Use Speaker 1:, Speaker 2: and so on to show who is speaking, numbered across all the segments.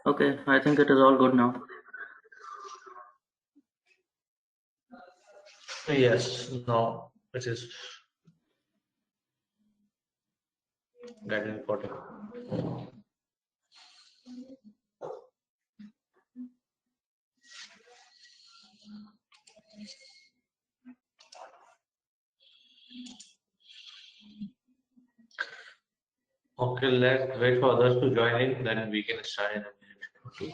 Speaker 1: Okay, I think it is all good now.
Speaker 2: Yes, no, it is getting recorded. Okay, let's wait for others to join in, then we can start in a minute or two.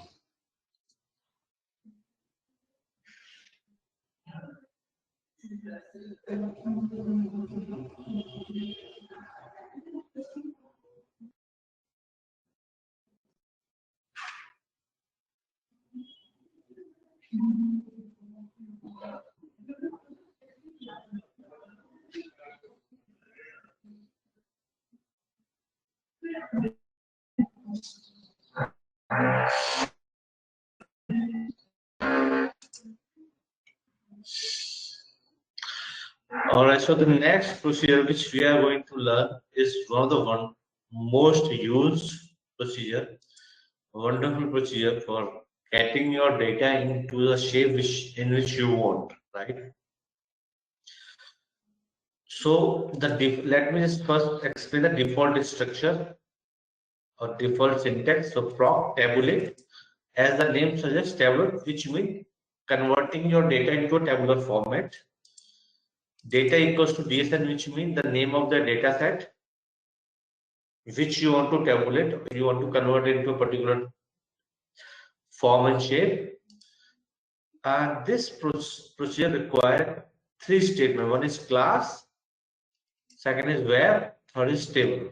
Speaker 2: All right, so the next procedure which we are going to learn is one of the most used procedure, wonderful procedure for getting your data into the shape in which you want, right? So let me just first explain the default structure or default syntax. So proc tabulate, as the name suggests, tabulate, which means converting your data into a tabular format. Data equals to DSN, which means the name of the data set which you want to tabulate, you want to convert it into a particular form and shape. And this procedure requires three statements. One is class, second is where, third is table.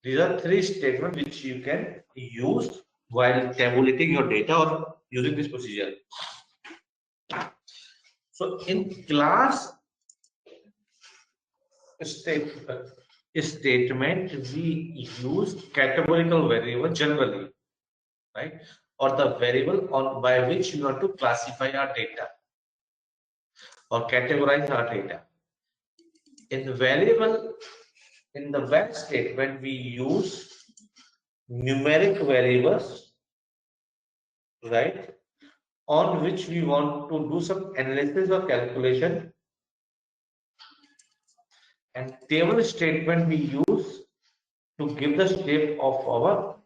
Speaker 2: These are three statements which you can use while tabulating your data or using this procedure. So in class statement, we use categorical variable generally, right? Or the variable on by which you want to classify our data or categorize our data. In the variable, in the where statement, we use numeric variables, right? On which we want to do some analysis or calculation. And table statement we use to give the shape of our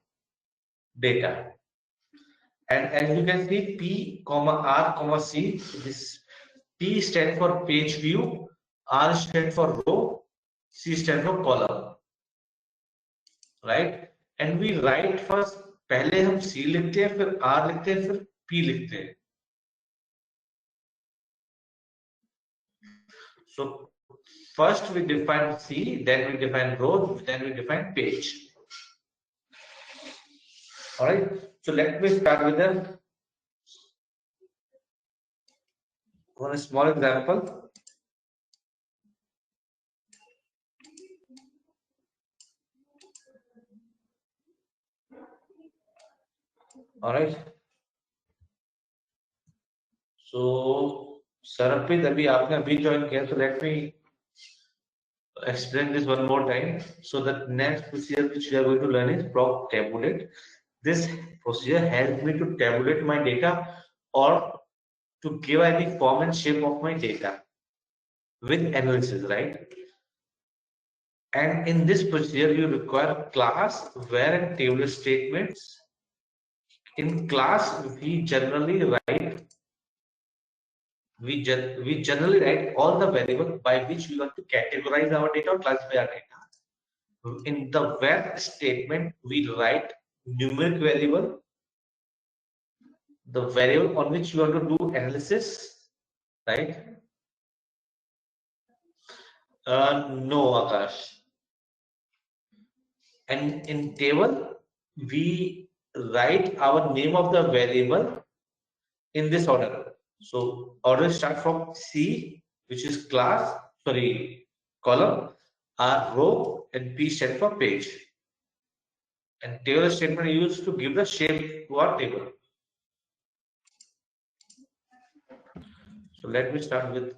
Speaker 2: data. And as you can see, P, R, C, this P stands for page view, R stands for row, C stands for column, right? And we write first, पहले हम C लिखते हैं, फिर R लिखते हैं, फिर P लिखते हैं. So first we define C, then we define row, then we define page. All right. So let me start with one small example. All right. So Sarapit, अभी आपने अभी join किया, so let me explain this one more time. So the next procedure which we are going to learn is proc tabulate. This procedure helps me to tabulate my data or to give any form and shape of my data with analysis, right? And in this procedure, you require class, where, and table statements. In class, we generally write all the variables by which we want to categorize our data or classify our data. In the where statement, we write numeric variable, the variable on which you want to do analysis, right? No, Akash. And in table, we write our name of the variable in this order. So order start from C, which is class, column, R row, and P stand for page. And table statement used to give the shape to our table. So let me start with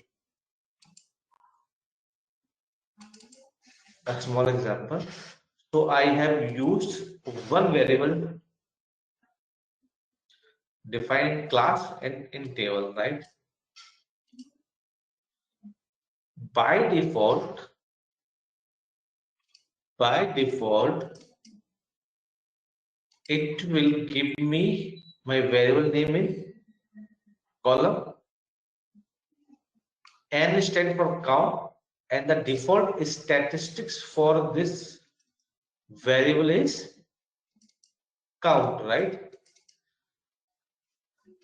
Speaker 2: a small example. So I have used one variable defined class and in table, right? By default, it will give me my variable name in column. N stands for count, and the default statistics for this variable is count, right?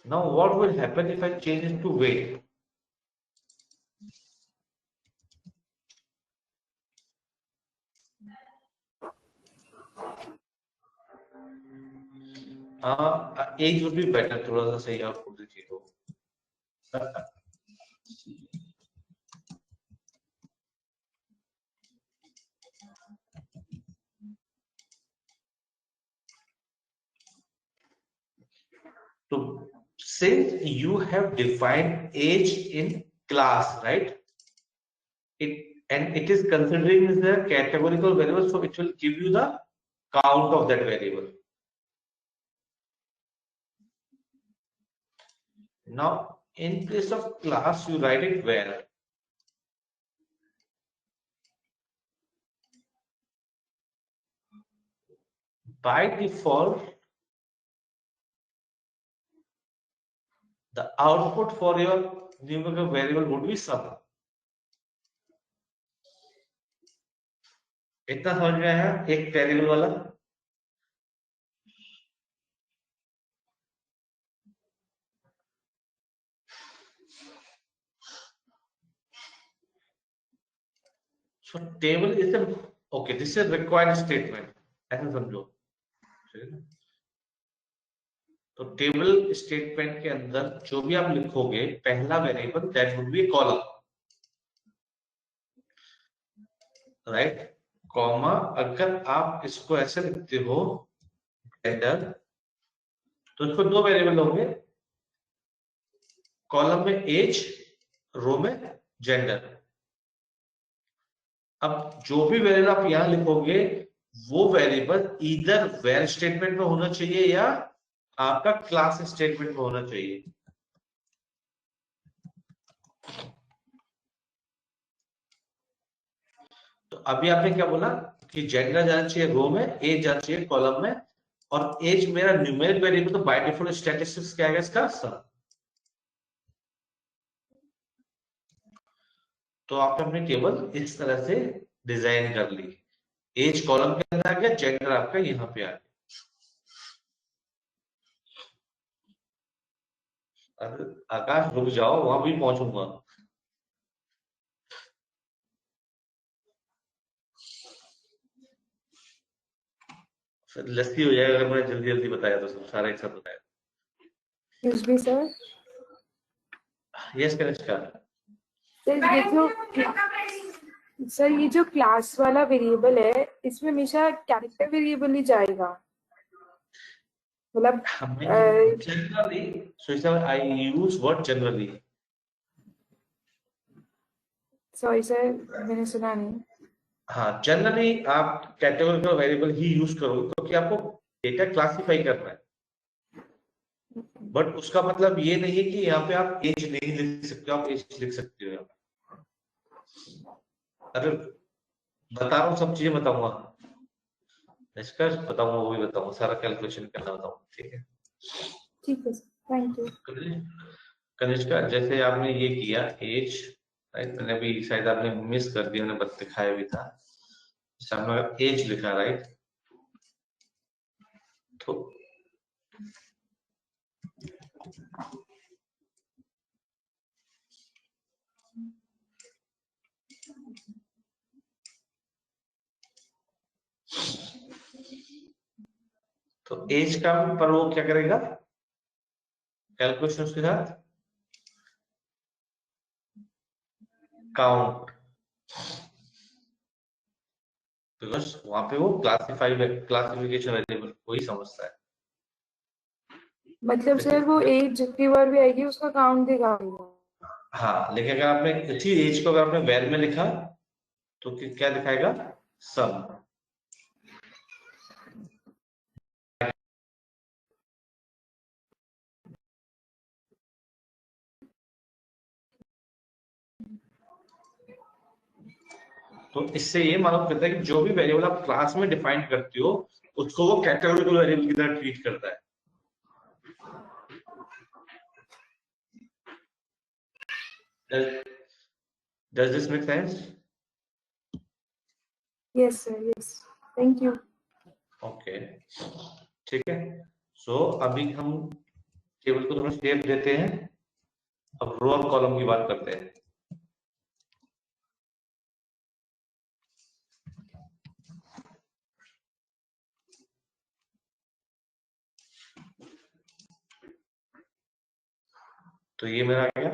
Speaker 2: Now what will happen if I change it to weight? Age would be better, थोड़ा सा सही output दीजिए तो। So since you have defined age in class, right? It is considering the categorical variable, so it will give you the count of that variable. Now, in place of class, you write it where. By default, the output for your numerical variable would be sum. इतना समझ में आया एक variable वाला? So table is a okay. This is a required statement. ऐसा समझो. तो table statement के अंदर जो भी आप लिखोगे पहला variable that would be column, right? Comma अगर आप इसको ऐसे लिखते हो जेंडर, तो इसको दो वेरिएबल होंगे, कॉलम में एज, रो में जेंडर। अब जो भी वेरिएबल आप यहां लिखोगे वो वेरिएबल इधर वेर स्टेटमेंट में होना चाहिए या आपका क्लास स्टेटमेंट में होना चाहिए। तो अभी आपने क्या बोला कि जेंडर जाना चाहिए रो में, एज जाना चाहिए कॉलम में, और एज मेरा न्यूमेरिक वेरिएबल, तो बाय डिफॉल्ट स्टैटिस्टिक्स क्या है इसका सम। तो आपने अपनी टेबल इस तरह से डिजाइन कर ली, एज कॉलम के अंदर आ गया, जेंडर आपका यहाँ पे आ गया। आकाश रुक जाओ, वहां भी पहुंचूंगा। लस्सी हो जाएगा अगर मैंने जल्दी जल्दी बताया तो, सब सारा एक साथ बताया।
Speaker 3: Excuse me, sir.
Speaker 2: Yes Kanishka.
Speaker 3: Sir ये जो क्लास वाला वेरिएबल है इसमें हमेशा कैरेक्टर वेरिएबल ही जाएगा, मतलब
Speaker 2: generally, so I use word generally.
Speaker 3: Sorry sir, मैंने सुना नहीं।
Speaker 2: हाँ, जनरली आप कैटेगोरिकल वेरिएबल ही यूज करो क्योंकि आपको डेटा क्लासिफाई करना है, बट उसका मतलब ये नहीं है कि यहाँ पे आप एज नहीं लिख सकते हो, आप एज लिख सकते हो। अरे बता रहा हूँ, सब चीजें बताऊंगा, निष्कर्ष बताऊंगा, वो भी बताऊंगा, सारा कैलकुलेशन करना बताऊंगा, ठीक है?
Speaker 3: ठीक है, थैंक यू।
Speaker 2: कनिष्का, जैसे आपने ये किया एज, राइट? मैंने भी शायद आपने मिस कर दिया, मैंने दिखाया भी था, सामने एज लिखा, राइट? तो एज का पर वो क्या करेगा कैलकुलेशन के साथ? काउंट, बिकॉज वहां पे वो क्लासिफिकेशन वेरिएबल को ही समझता है।
Speaker 3: मतलब सर वो एज जितनी बार भी आएगी उसका काउंट दिखाएगा।
Speaker 2: हाँ, लेकिन अगर आपने इसी एज को अगर आपने वेर में लिखा तो क्या दिखाएगा? सम। तो इससे ये मालूम करता है कि जो भी वेरिएबल आप क्लास में डिफाइन करते हो उसको वो कैटेगोरिकल वेरिएबल की तरह ट्रीट करता है। Does this make sense?
Speaker 3: Yes, sir. Yes. Thank you.
Speaker 2: Okay. ठीक है। सो अभी हम टेबल को थोड़ा शेप देते हैं, अब रो और कॉलम की बात करते हैं। तो ये मेरा आ गया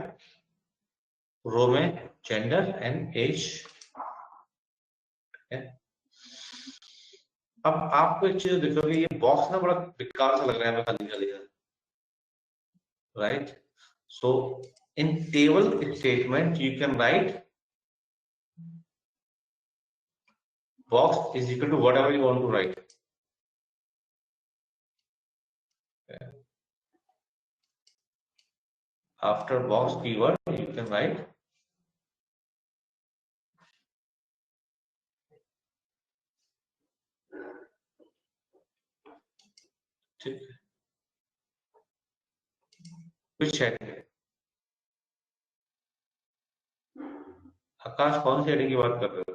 Speaker 2: रो में जेंडर एंड एज। अब आपको एक चीज देखोगे, ये बॉक्स ना बड़ा बेकार सा लग रहा है हमें खाली खाली, right? So in table statement you can write box is equal to whatever you want to write. Okay. After box keyword you can write which heading? आकाश कौन सी हेडिंग की बात कर रहे हो?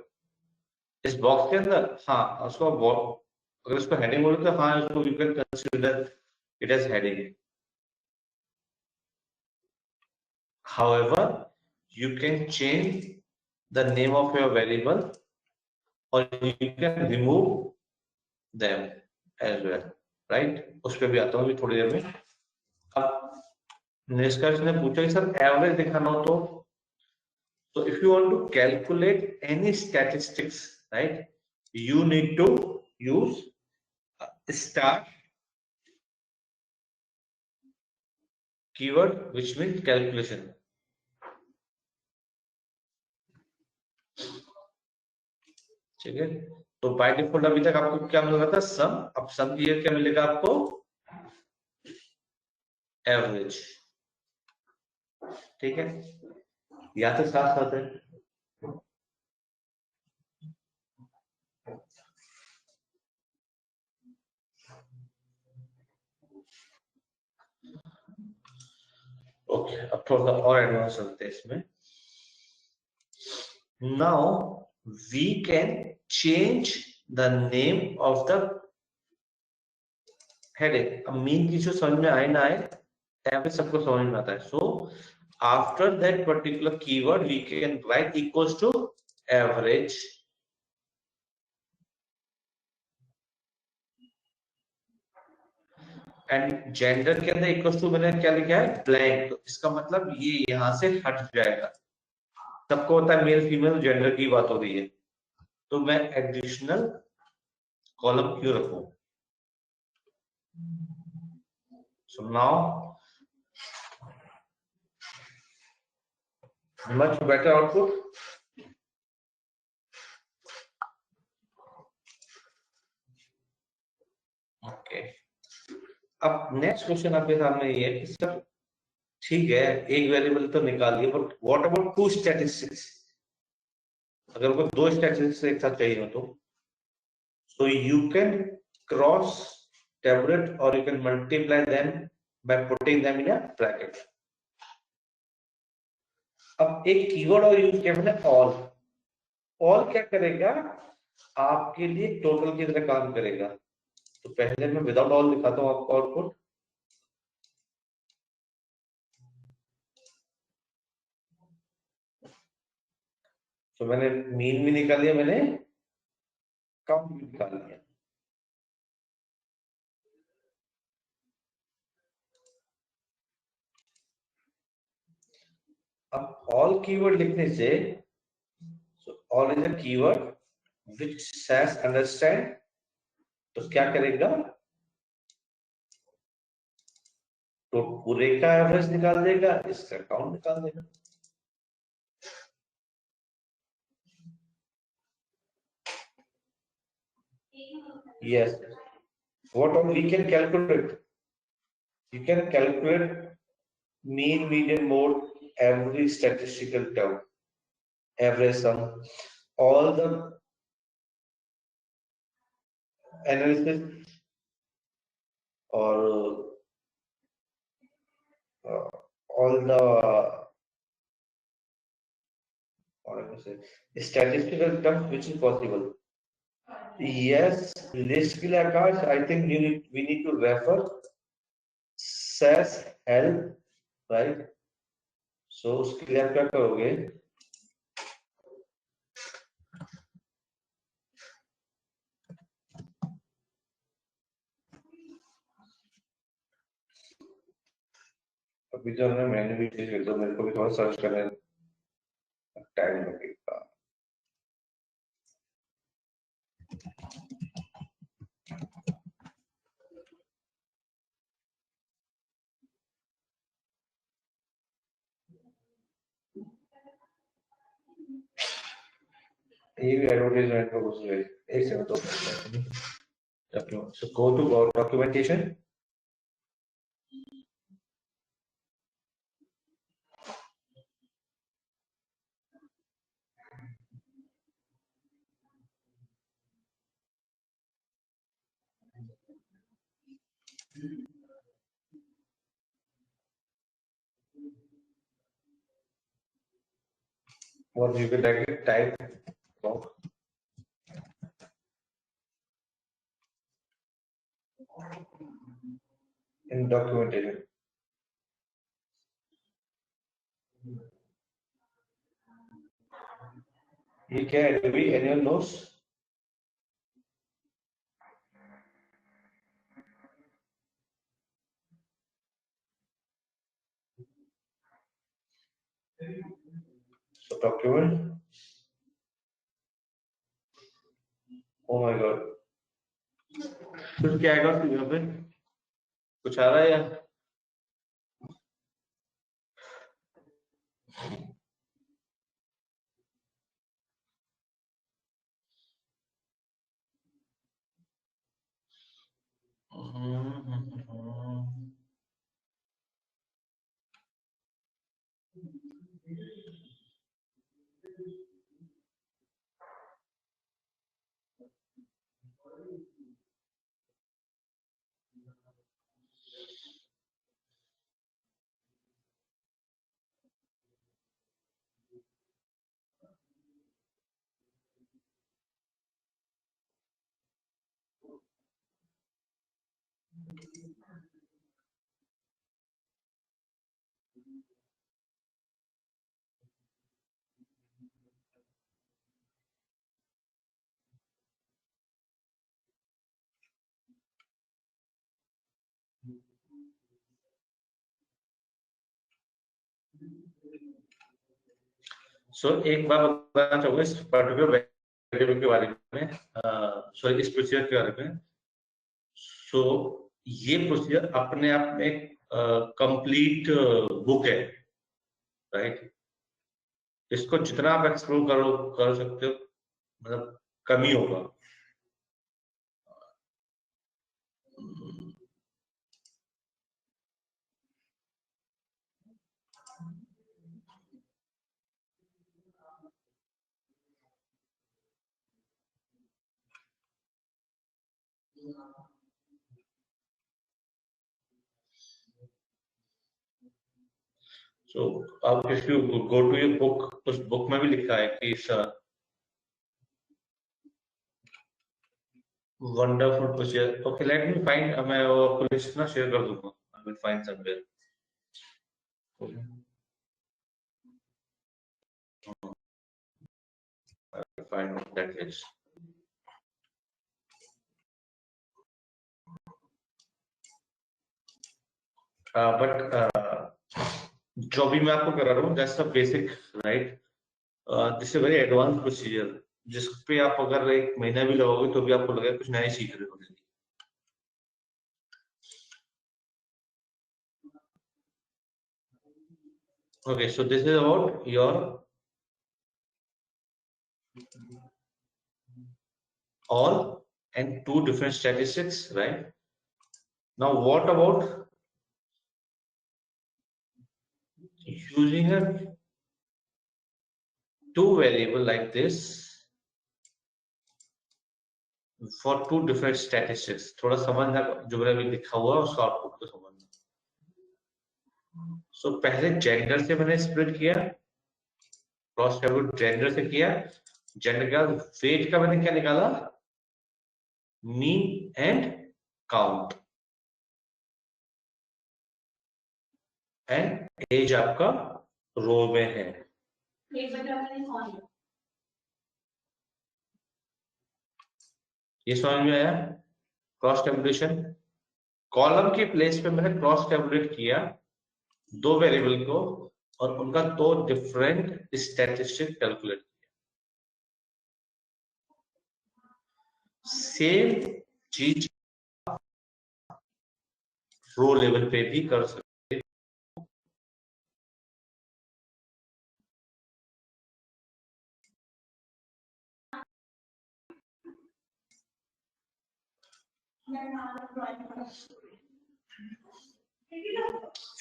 Speaker 2: इस बॉक्स के अंदर? हाँ, उसको अगर उसको हेडिंग बोले तो हाँ, उसको you can consider it as heading. However, you can change the name of your variable or you can remove them as well, right? उस पर भी आता हूँ थोड़ी देर में। अब निष्कर्ष ने पूछा कि सर एवरेज दिखाना हो तो so if you want to calculate any statistics, right, you need to use star keyword which means calculation. ठीक है, तो बाय डिफॉल्ट अभी तक आपको क्या मिल रहा था? सम। अब सम की क्या मिलेगा आपको? एवरेज। ठीक है, या तो साथ साथ है। ओके, अब थोड़ा सा और एडवांस चलते हैं इसमें। Now we can change the name of the heading. अब मीन की जो समझ में आए ना आए, यहाँ पे सबको समझ में आता है। So after that particular keyword we can write equals to average. And gender के अंदर इक्वल्स टू मैंने क्या लिखा है? ब्लैंक। तो इसका मतलब ये यहां से हट जाएगा। सबको पता है मेल फीमेल जेंडर की बात हो रही है, तो मैं एडिशनल कॉलम क्यों रखूं? So now much better output. Okay. अब नेक्स्ट क्वेश्चन आपके सामने ये है कि सर ठीक है, एक वेरिएबल तो निकाल लिया, but what about two statistics? अगर कोई दो स्टैटिस्टिक्स एक साथ चाहिए हो तो so you can cross tabulate or you can multiply them by putting them in a bracket. अब एक कीवर्ड और यूज किया मैंने ऑल। ऑल क्या करेगा? आपके लिए टोटल की तरह काम करेगा। तो पहले मैं विदाउट ऑल दिखाता हूँ आपको आउटपुट। तो मैंने मीन भी निकाल लिया, मैंने काउंट भी निकाल लिया। अब ऑल कीवर्ड लिखने से all is a keyword which SAS understand, तो क्या करेगा? तो पूरे का एवरेज निकाल देगा, इसका काउंट निकाल देगा। Yes. What all we can calculate? You can calculate mean, median, mode, every statistical term, average sum, all the analysis or all the what I say statistical terms which is possible. Yes, basically Akash, I think we need to refer SAS help, right? So उसके लिए आप क्या करोगे? अभी जो हमने मैंने भी चीज कर दो मेरे को भी थोड़ा सर्च करने टाइम लगेगा. ये भी एडवर्टाइजमेंट को कुछ एक सेकंड तो so go to documentation. What you can type in documentation. ये क्या है? Adobe annual notes. So document. Oh my god. फिर क्या आएगा फिर यहाँ पे? कुछ आ रहा है या? So एक बार बताना चाहूंगा इस पर्टिकुलर वेरिएबल के बारे में, सॉरी इस प्रोसीजर के बारे में. सो ये प्रोसीजर अपने आप में कंप्लीट बुक है, राइट? इसको जितना आप एक्सप्लोर कर सकते हो मतलब कमी होगा. So अब if you go to your book, उस बुक में भी लिखा है कि इस wonderful procedure. Okay, let me find. मैं वो आपको लिस्ट ना शेयर कर दूंगा. I will find somewhere. I will find that list. But जो भी मैं आपको करा रहा हूँ that's the basic, right? This is very advance procedure जिस पे आप अगर एक महीना भी लगाओगे तो भी आपको लगेगा कुछ नया सीख रहे हो. Okay, so this is about your all and two different statistics, right? Now what about using a two variable like this for two different statistics. थोड़ा समझना जो मैंने लिखा हुआ है उसका आउटपुट को समझना. So पहले जेंडर से मैंने स्प्लिट किया, क्रॉस टेबुलेट जेंडर से किया. जेंडर का वेट का मैंने क्या निकाला, mean and count, and age आपका रो में है. ये समझ में आया? क्रॉस टेबुलेशन, कॉलम के प्लेस पे मैंने क्रॉस टेबुलेट किया दो वेरिएबल को और उनका दो डिफरेंट स्टैटिस्टिक कैलकुलेट किया. सेम चीज रो लेवल पे भी कर सकते.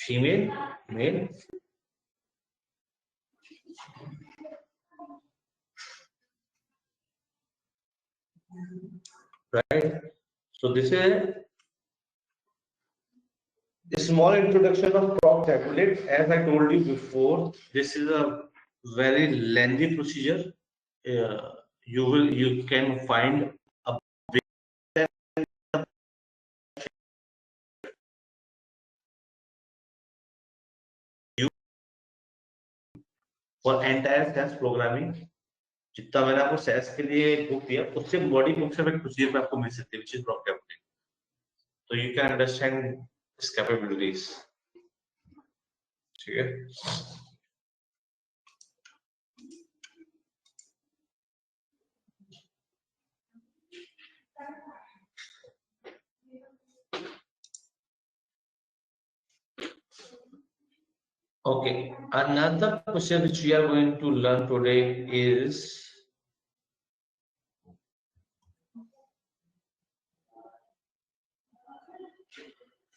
Speaker 2: Female, male, right? So this is a small introduction of proc tabulate. As I told you before, this is a very lengthy procedure. You can find a for entire SAS programming. जितना मैंने आपको SAS के लिए book दिया उससे body book से एक procedure पे आपको मिल सकती है, which is proc tabulate. So you can understand its capabilities. ठीक है. Okay, another question which we are going to learn today is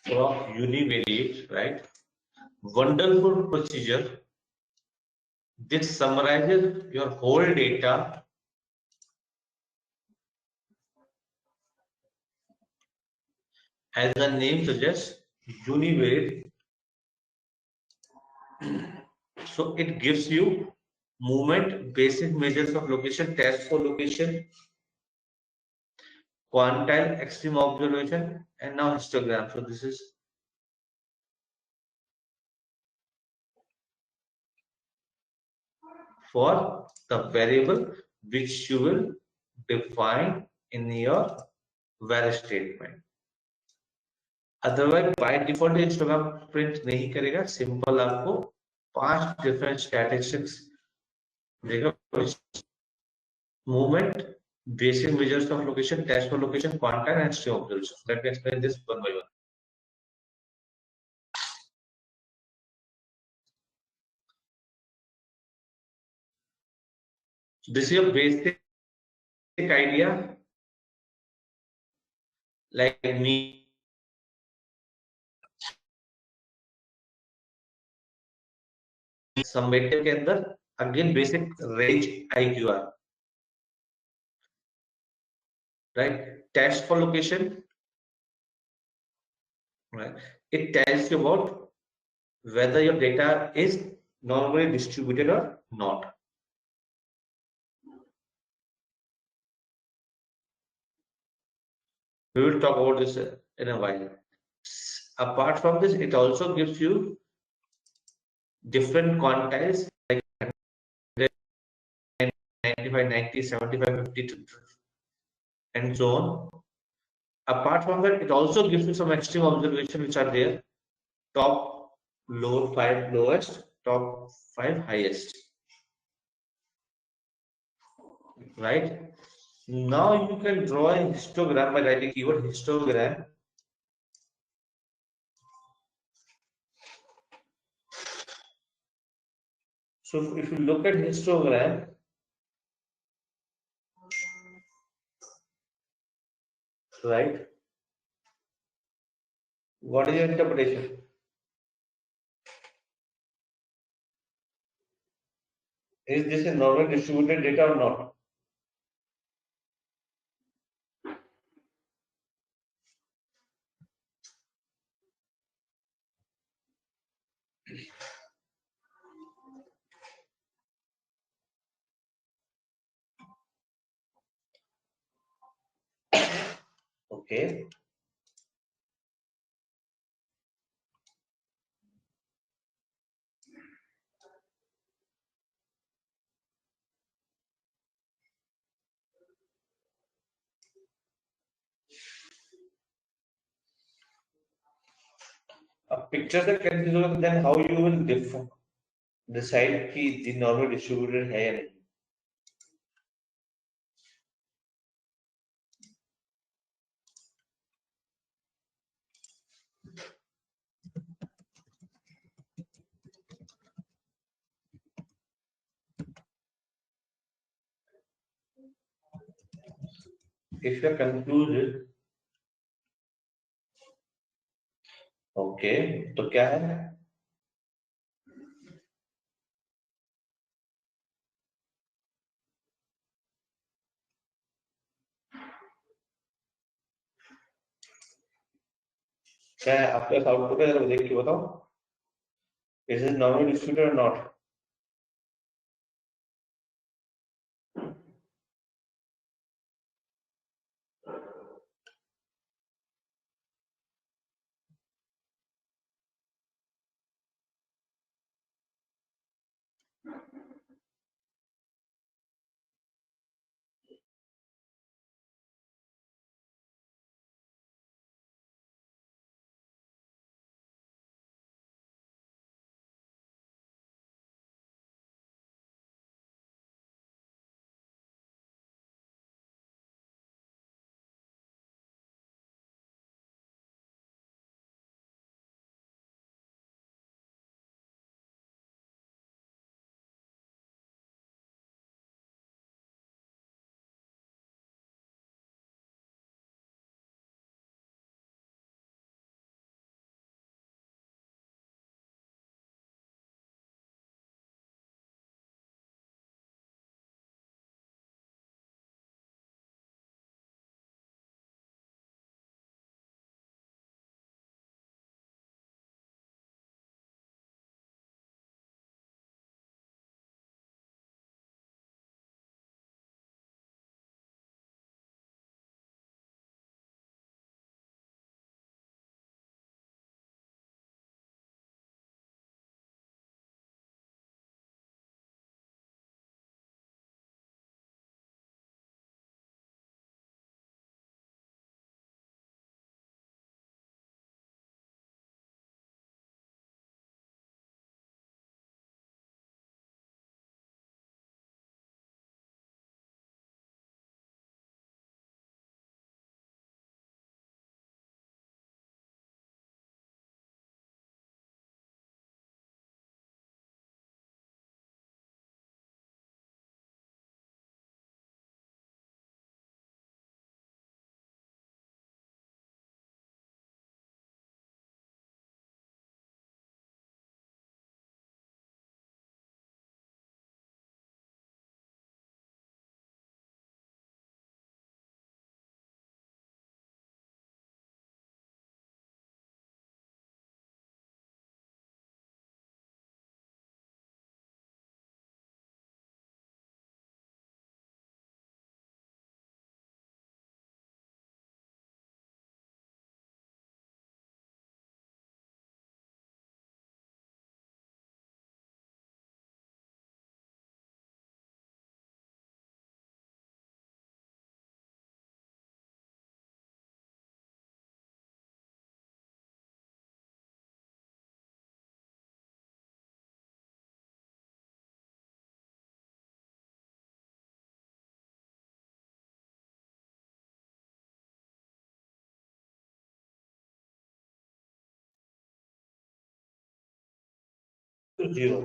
Speaker 2: from univariate, right? Wonderful procedure. This summarizes your whole data as the name suggests, univariate. So it gives you movement, basic measures of location, test for location, quantile, extreme observation, and now histogram. So this is for the variable which you will define in your where statement. Otherwise by default histogram print नहीं करेगा, simple आपको 5 different statistics देगा. movement, basic measures of location, test for location, quantile, and extreme observation. Let me explain this one by one. So this is your basic idea. Like me, summative के अंदर again basic range IQR, right? Test for location, right? It tells you about whether your data is normally distributed or not. We will talk about this in a while. Apart from this, it also gives you different quantiles like 95, 90, 75, 50, and so on. Apart from that, it also gives you some extreme observation which are there: top, low 5 lowest, top 5 highest. Right? Now you can draw a histogram by writing keyword histogram. So if you look at histogram, right? What is your interpretation? Is this a normal distributed data or not? Okay. अब picture से confuse होगा, then how you will decide कि the normal distributed है या नहीं. If you are confused, okay, तो क्या है? क्या है आपके आउटपुट है, जरा देख के बताओ. Is it normal distributed or not? To 0,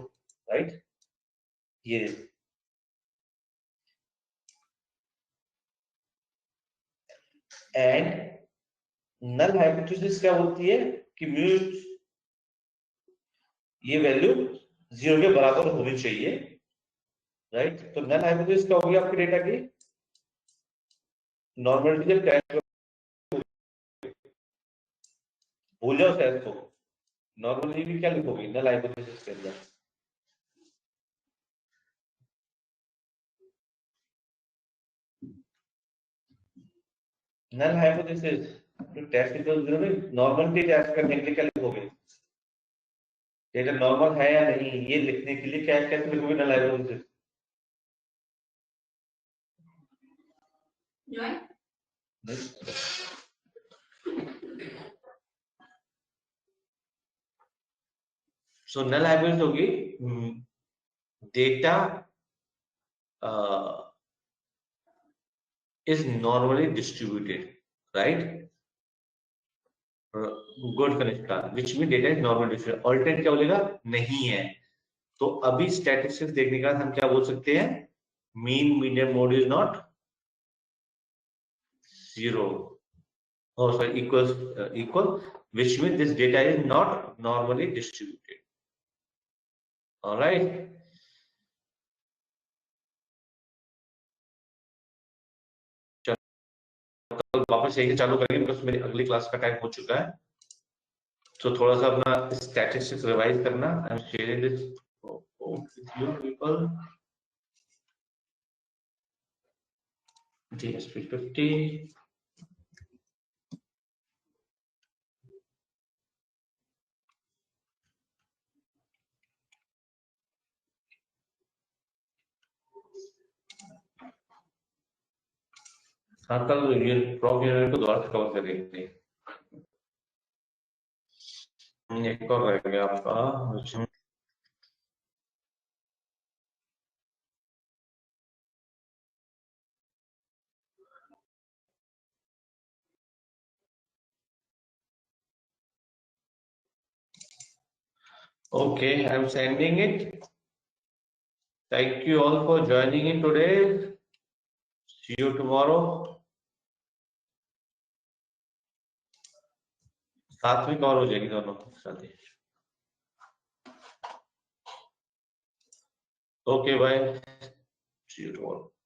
Speaker 2: right? ये एंड नल हाइपोथेसिस क्या होती है कि म्यूट ये वैल्यू 0 के बराबर होनी चाहिए, राइट? तो नल हाइपोथेसिस क्या होगी आपके डेटा की? नॉर्मलिटी जब भूल जाओ शायद, तो नॉर्मली भी क्या लिखोगे नल हाइपोथेसिस के अंदर? नल हाइपोथेसिस तो टेस्ट तो नॉर्मलिटी टेस्ट करने के लिए क्या लिखोगे? अगर नॉर्मल है या नहीं ये लिखने के लिए क्या कैसे लिखोगे नल हाइपोथेसिस? सो नल हाइपोथेसिस होगी data is normally distributed, right? Good Kanishka, which means data is normally distributed. Alternate क्या बोलेगा? नहीं है. तो अभी statistics देखने का हम क्या बोल सकते हैं? Mean median mode is not zero. Oh, sorry, equal, which means this data is not normally distributed. All right. चलो वापस यही चालू करेंगे बिकॉज मेरी अगली क्लास का टाइम हो चुका है. तो थोड़ा सा अपना स्टैटिस्टिक्स रिवाइज करना. I am sharing this with you people. GSP 50. हाँ कल प्रॉप यूनिट को दोबारा से कवर करेंगे. एक और रह गया आपका. Okay, I'm sending it. Thank you all for joining in today. See you tomorrow. साथ में कवर हो जाएगी दोनों साथ ही. Okay, bye. See you tomorrow.